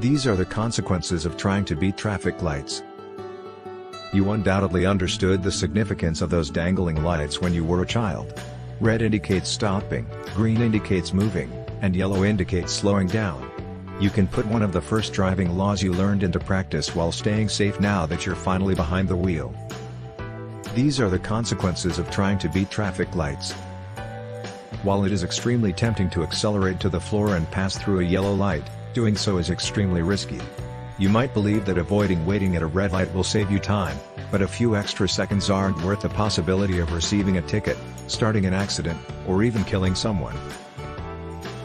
These are the consequences of trying to beat traffic lights. You undoubtedly understood the significance of those dangling lights when you were a child. Red indicates stopping, green indicates moving, and yellow indicates slowing down. You can put one of the first driving laws you learned into practice while staying safe now that you're finally behind the wheel. These are the consequences of trying to beat traffic lights. While it is extremely tempting to accelerate to the floor and pass through a yellow light, doing so is extremely risky. You might believe that avoiding waiting at a red light will save you time, but a few extra seconds aren't worth the possibility of receiving a ticket, starting an accident, or even killing someone.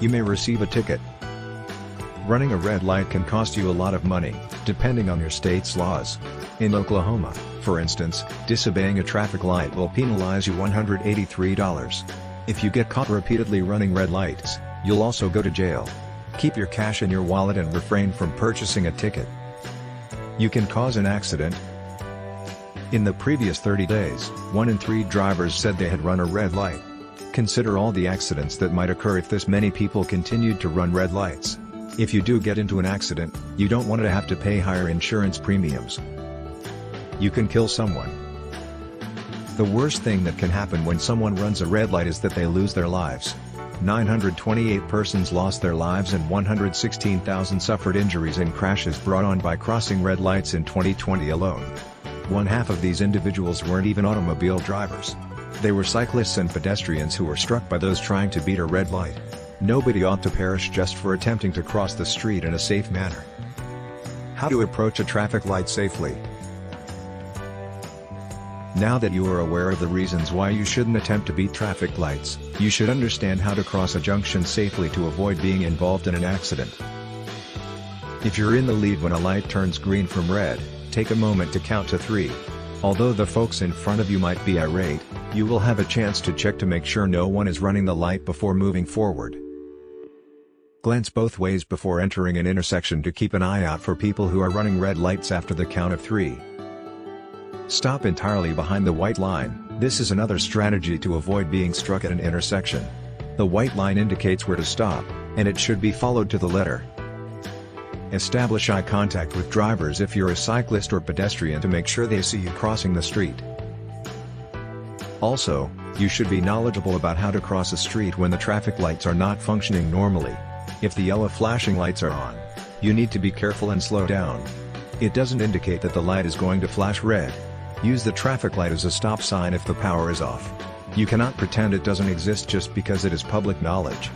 You may receive a ticket. Running a red light can cost you a lot of money, depending on your state's laws. In Oklahoma, for instance, disobeying a traffic light will penalize you $183. If you get caught repeatedly running red lights, you'll also go to jail. Keep your cash in your wallet and refrain from purchasing a ticket. You can cause an accident. In the previous 30 days, 1 in 3 drivers said they had run a red light. Consider all the accidents that might occur if this many people continued to run red lights. If you do get into an accident, you don't want to have to pay higher insurance premiums. You can kill someone. The worst thing that can happen when someone runs a red light is that they lose their lives. 928 persons lost their lives and 116,000 suffered injuries in crashes brought on by crossing red lights in 2020 alone. One half of these individuals weren't even automobile drivers. They were cyclists and pedestrians who were struck by those trying to beat a red light. Nobody ought to perish just for attempting to cross the street in a safe manner. How to approach a traffic light safely. Now that you are aware of the reasons why you shouldn't attempt to beat traffic lights, you should understand how to cross a junction safely to avoid being involved in an accident. If you're in the lead when a light turns green from red, take a moment to count to 3. Although the folks in front of you might be irate, you will have a chance to check to make sure no one is running the light before moving forward. Glance both ways before entering an intersection to keep an eye out for people who are running red lights after the count of 3. Stop entirely behind the white line. This is another strategy to avoid being struck at an intersection. The white line indicates where to stop, and it should be followed to the letter. Establish eye contact with drivers if you're a cyclist or pedestrian to make sure they see you crossing the street. Also, you should be knowledgeable about how to cross a street when the traffic lights are not functioning normally. If the yellow flashing lights are on, you need to be careful and slow down. It doesn't indicate that the light is going to flash red. Use the traffic light as a stop sign if the power is off. You cannot pretend it doesn't exist just because it is public knowledge.